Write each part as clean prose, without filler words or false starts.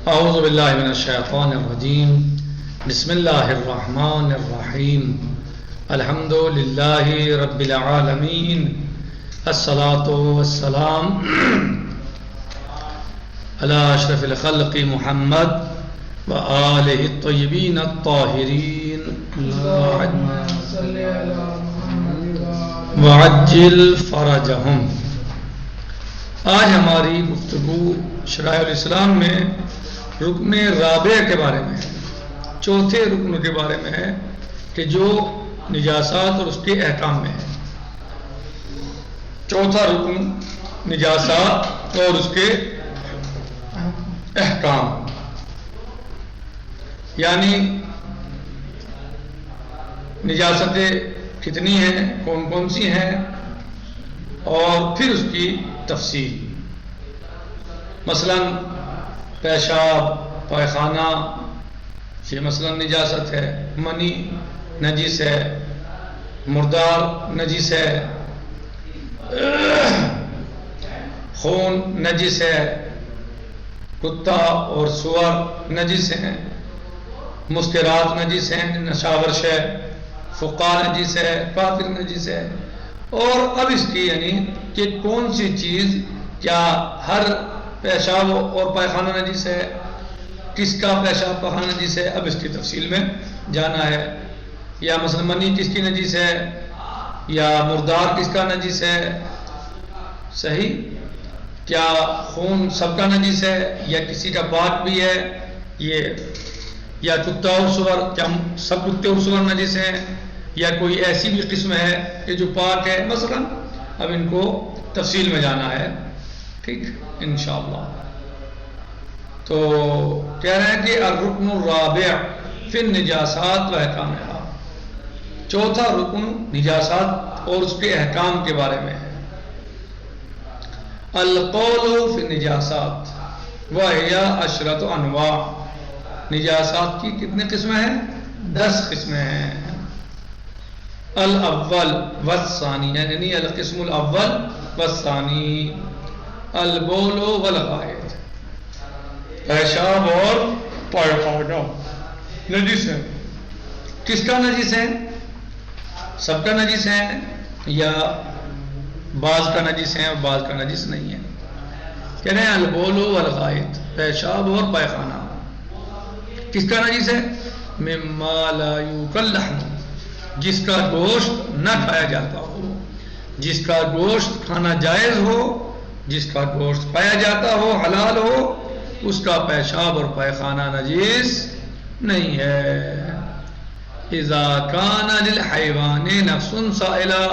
اعوذ باللہ من الشیطان الرجیم بسم اللہ الرحمن الرحیم الحمد للہ رب العالمین الصلاۃ والسلام علی اشرف الخلق محمد وآلہ الطیبین الطاہرین وعجل فرجہم۔ آج ہماری گفتگو شرائع الاسلام میں رکن رابع کے بارے میں ہے، چوتھے رکن کے بارے میں ہے کہ جو نجاسات اور اس کے احکام میں ہے۔ چوتھا رکن نجاسات اور اس کے احکام، یعنی نجاستیں کتنی ہیں، کون کون سی ہیں، اور پھر اس کی تفصیل۔ مثلا پیشاب، پائخانہ، یہ مثلا نجاست ہے، منی نجس ہے، مردار نجس ہے، خون نجس ہے، کتا اور سور نجس ہیں، مسکرات نجس ہیں، نشاورش ہے، فقا نجس ہے، کافر نجس ہے۔ اور اب اس کی یعنی کہ کون سی چیز، کیا ہر پیشاب اور پائخانہ نجس ہے، کس کا پیشاب پائخانہ نجس ہے، اب اس کی تفصیل میں جانا ہے۔ یا مثلا منی کس کی نجس ہے، یا مردار کس کا نجس ہے، صحیح؟ کیا خون سب کا نجس ہے یا کسی کا پاک بھی ہے، یہ یا کتا اور سور، کیا سب کتے اور سور نجس ہیں، یا کوئی ایسی بھی قسم ہے کہ جو پاک ہے، مثلا اب ان کو تفصیل میں جانا ہے، ٹھیک انشاءاللہ۔ تو کہہ رہے ہیں کہ الرکن الرابع فی النجاسات و احکامها، چوتھا رکن نجاسات اور اس کے احکام کے بارے میں ہے۔ القول فی النجاسات وہی 10 انواع، نجاسات کی کتنے قسمیں ہیں؟ 10 قسمیں ہیں۔ الاول والثانی، یعنی القسم الاول والثانی، البول والغائط، پیشاب اور پائخانہ نجس ہے۔ کس کا نجس ہے؟ سب کا نجس ہے یا بعض کا نجس ہے اور بعض کا نجس نہیں ہے؟ کہہ رہے ہیں البول والغائط، پیشاب اور پائخانہ کس کا نجس ہے؟ مما لا یوکل لحم، جس کا گوشت نہ کھایا جاتا ہو، جس کا گوشت کھانا جائز ہو، جس کا گوشت کھایا جاتا ہو، حلال ہو، اس کا پیشاب اور پائخانہ نجس نہیں ہے۔ اذا کان للحیوان نفس سائلہ،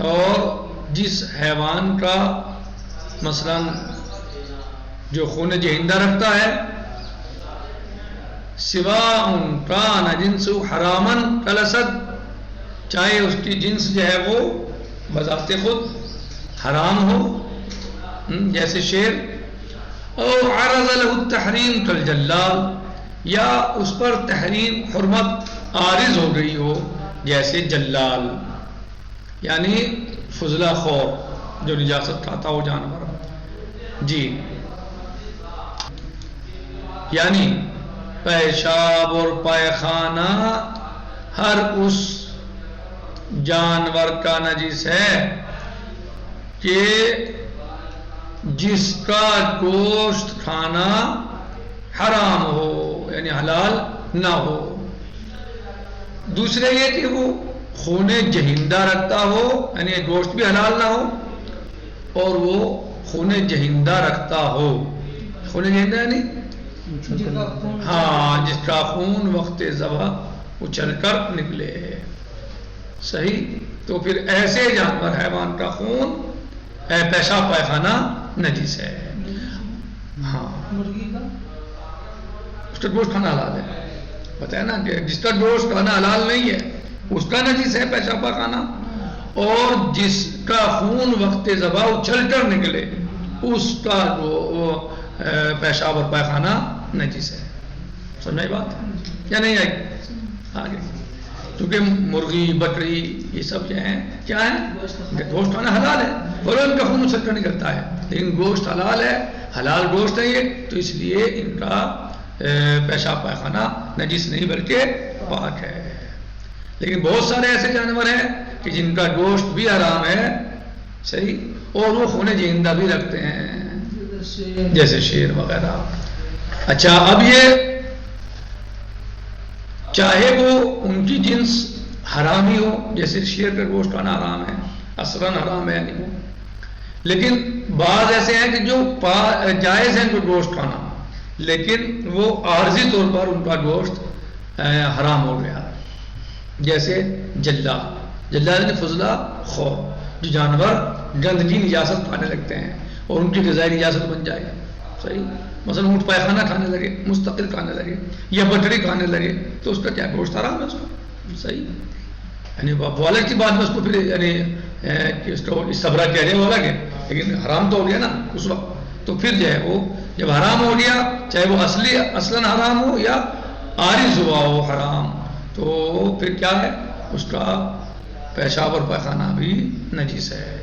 اور جس حیوان کا مثلا جو خون جہندہ رکھتا ہے، سواء کان جنس حراما کالاسد، چاہے اس کی جنس جو ہے وہ بذات خود حرام ہو جیسے شیر، او عرض له التحریم کالجلال، یا اس پر تحریم حرمت عارض ہو گئی ہو جیسے جلال، یعنی فضلہ خور جو نجاست کھاتا ہو جانور، جی، یعنی پیشاب اور پائخانہ ہر اس جانور کا نجس ہے کہ جس کا گوشت کھانا حرام ہو، یعنی حلال نہ ہو۔ دوسرے یہ کہ وہ خون جہندہ رکھتا ہو، یعنی گوشت بھی حلال نہ ہو، اور وہ خون جہندہ رکھتا ہو۔ خون جہندہ یعنی ہاں، جس کا خون وقت ذبح اچھل کر نکلے، صحیح؟ تو پھر ایسے جانور حیوان کا خون پیشاب پائخانہ نجس ہے۔ ہاں، اس کا گوشت کھانا حلال ہے، بتایا نا کہ جس کا گوشت کھانا حلال نہیں ہے اس کا نجس ہے پیشاب پائخانہ، اور جس کا خون وقت ذبح اچھل کر نکلے اس کا پیشاب اور پائخانہ نجس ہے۔ سمجھ بات یا نہیں آئی؟ آگے کیونکہ مرغی، بکری، یہ سب جو ہیں کیا ہیں؟ گوشت کھانا حلال ہے، اور ان کا خون اچھل کر نکلتا ہے، لیکن گوشت حلال ہے، حلال گوشت ہے یہ، تو اس لیے ان کا پیشاب پائخانہ نجس نہیں بلکہ پاک ہے۔ لیکن بہت سارے ایسے جانور ہیں کہ جن کا گوشت بھی حرام ہے، صحیح، اور وہ خون جہندہ بھی رکھتے ہیں، جیسے شیر وغیرہ۔ اچھا، اب یہ چاہے وہ ان کی جنس حرام ہی ہو، جیسے شیر کا گوشت کھانا حرام ہے، اصلاً حرام ہے یعنی وہ، لیکن بعض ایسے ہیں کہ جو جائز ہیں ان کو گوشت کھانا، لیکن وہ عارضی طور پر ان کا گوشت حرام ہو گیا، جیسے جلا یعنی فضلہ خور، جو جانور گندگی نجاست کھانے لگتے ہیں اور ان کی غذائی نجاست بن جائے، صحیح، مثلا اونٹ پائخانہ کھانے لگے، مستقل کھانے لگے، یا بٹری کھانے لگے، تو اس کا کیا گوشت حرام ہے اس کو، صحیح، یعنی والد کی بات میں اس کو پھر یعنی اس کو استبرا کہہ رہے وہ الگ ہے، لیکن حرام تو ہو گیا نا اس وقت، تو پھر جو ہے وہ جب حرام ہو گیا، چاہے وہ اصلاً حرام ہو یا عارض ہوا ہو حرام، تو پھر کیا ہے، اس کا پیشاب اور پائخانہ بھی نجس ہے۔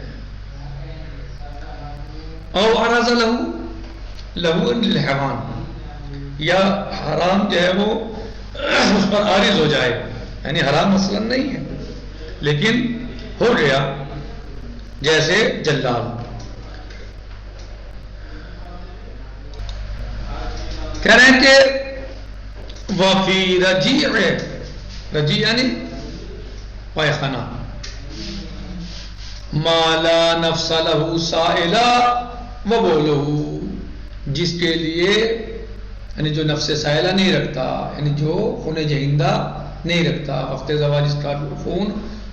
او عرض لہو للحیوان، یا حرام جو ہے وہ اس پر عارض ہو جائے، یعنی حرام اصلاً نہیں ہے لیکن ہو گیا، جیسے جلال۔ کہہ رہے ہیں کہ وفی رجیع، رجیع یعنی پائخانہ، ما لا نفس لہ سائلہ وبولہ، جس کے لیے یعنی جو نفس سائلہ نہیں رکھتا، یعنی جو خون جہندہ نہیں رکھتا، وقت زواج اس کا خون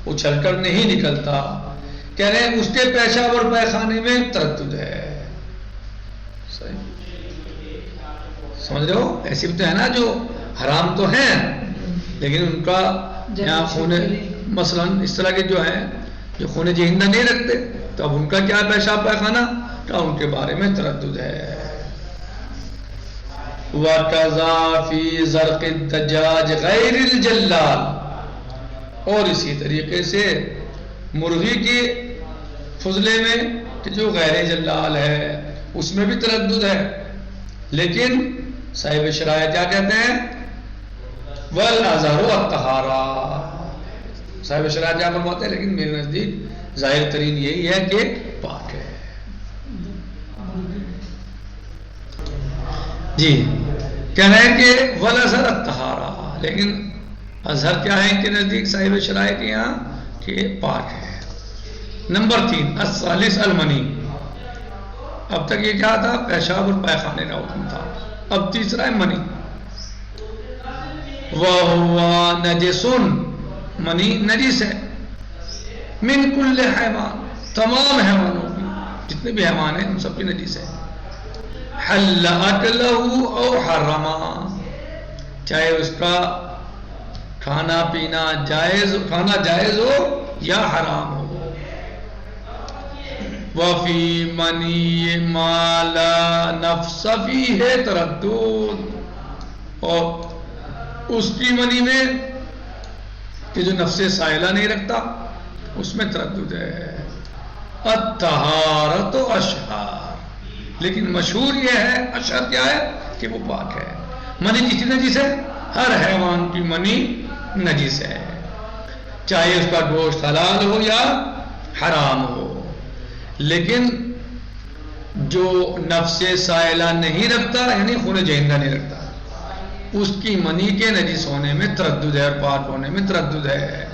اچھل کر نہیں نکلتا، کہہ رہے ہیں اس کے پیشاب اور پائخانے میں تردد ہے، سمجھ رہے ہو؟ ایسی بھی تو ہے نا جو حرام تو ہیں لیکن ان کا یہاں خون، مثلا اس طرح کے جو ہیں جو خون جہندہ نہیں رکھتے، تو اب ان کا کیا پیشاب پائخانہ، تو ان کے بارے میں تردد ہے۔ وَكَذَا فِي زَرْقِ الدَّجَاجِ غَيْرِ الْجَلَّالِ، اور اسی طریقے سے مرغی کے فضلے میں کہ جو غیر جلال ہے اس میں بھی تردد ہے، لیکن صاحب شرائع کیا کہتے ہیں، وَالْأَزْهَرُ الطَّهَارَةُ، صاحب شرائع کیا فرماتے ہیں، لیکن میرے نزدیک ظاہر ترین یہی ہے کہ پاک ہے۔ جی کہہ رہے ہیں کہ وَالْأَزْهَرُ الطَّهَارَةُ، لیکن اظہر کیا ہے ان کے نزدیک صاحب شرائع کے یہاں کہ پاک ہے۔ نمبر 3 الثالث المنی، اب تک یہ کیا تھا، پیشاب اور پائخانے کا حکم تھا، اب تیسرا ہے منی۔ وَهُوَ نَجِسٌ، منی نجس ہے، من کل حیوان، تمام حیوانوں کی، جتنے بھی حیوان ہیں ان سب کی نجس ہے، حل اکلہ او حرما، چاہے اس کا کھانا پینا جائز، کھانا جائز ہو یا حرام ہو۔ وفی منی ما لا نفس فیہ تردد، اور اس کی منی میں کہ جو نفس سائلہ نہیں رکھتا اس میں تردد ہے۔ الطہارۃ اشہر، لیکن مشہور یہ ہے، اشہر کیا ہے کہ وہ پاک ہے۔ منی کس نجس ہے، ہر حیوان کی منی نجس ہے، چاہے اس کا گوشت حلال ہو یا حرام ہو، لیکن جو نفس سائلہ نہیں رکھتا یعنی خون جہندہ نہیں رکھتا، اس کی منی کے نجس ہونے میں تردد ہے اور پاک ہونے میں تردد ہے،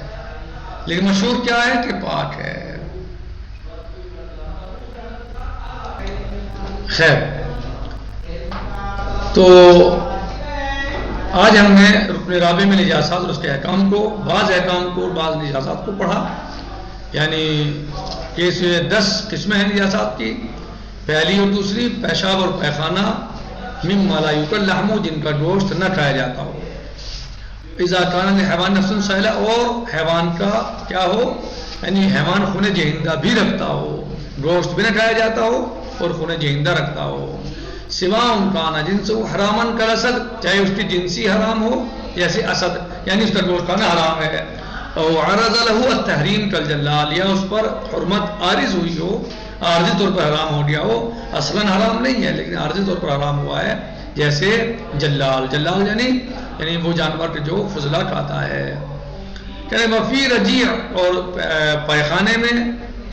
لیکن مشہور کیا ہے کہ پاک ہے۔ خیر، تو آج ہم نے رکن رابع میں نجاسات اور اس کے احکام کو، بعض احکام کو اور بعض نجاسات کو پڑھا، یعنی کہ اس 10 قسمیں ہیں نجاسات کی۔ پہلی اور دوسری، پیشاب اور پائخانہ، مما لا یؤکل لحمہ، جن کا گوشت نہ کھایا جاتا ہو، اذا کان للحیوان نفس سائلہ، اور حیوان کا کیا ہو، یعنی حیوان خون جہندہ بھی رکھتا ہو، گوشت بھی نہ کھایا جاتا ہو اور خون جہندہ رکھتا ہو، سوا ان کا نا جنس حرامن کالاسد، چاہے اس کی جنسی حرام ہو جیسے اسد، یعنی اس کا گوشت کھانا حرام ہے، او عرض لہ التحریم کالجلال، یا اس پر حرمت عارض ہوئی ہو عارضی طور پر حرام ہو گیا ہو، اصلاً حرام نہیں ہے لیکن عارضی طور پر حرام ہوا ہے، جیسے جلال یعنی وہ جانور کے جو فضلہ کھاتا ہے. کہتے وفی رجیع، اور پیخانے میں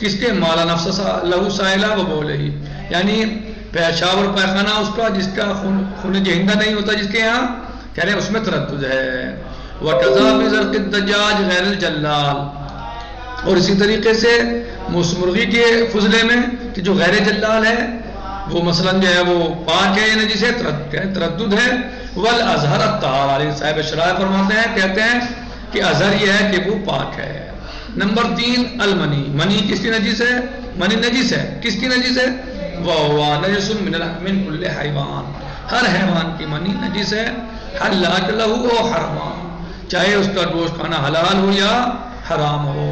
کس کے مالا نفس لہو سائلہ و بولے ہی، یعنی پیشاب اور پیخانہ اس کا جس کا خون جہندہ نہیں ہوتا جس کے یہاں، کہہ رہے ہیں اس میں تردد ہے. وَقَذَا بِزَرْقِ الدَّجَاجِ غیر الجلال، اور اسی طریقے سے مرغی کے فضلے میں کہ جو غیر جلال ہے وہ مثلاً جو ہے وہ پاک ہے یا نجس ہے، تردد ہے. والازہر الطہارہ، علی صاحب شرائع فرماتے ہیں، کہتے ہیں کہ ازہر یہ ہے کہ وہ پاک ہے. نمبر 3 المنی، منی کس کی نجس ہے؟ منی نجس ہے، کس کی نجس ہے؟ وَهُوَ نَجِسٌ مِّن كُلِّ حیوان، ہر حیوان کی منی نجس ہے. حلّاک لہو او حرام، چاہے اس کا گوشت کھانا حلال ہو یا حرام ہو.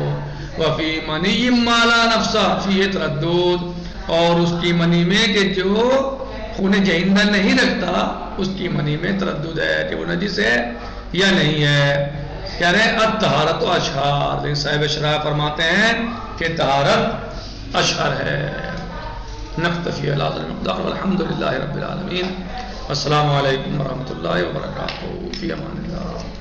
وفی منی ما لا نفس فیہ تردد، اور اس کی منی میں کہ جو خون جہندہ نہیں رکھتا اس کی منی میں تردد ہے کہ وہ نجس ہے یا نہیں ہے. کہہ رہے ہیں الطہارت اشہر، لیکن صاحب شرائع فرماتے ہیں کہ طہارت اشہر ہے. نکتفی علی ھذا المقدار والحمد للہ رب العالمین. السلام علیکم ورحمۃ اللہ وبرکاتہ. فی امان اللہ.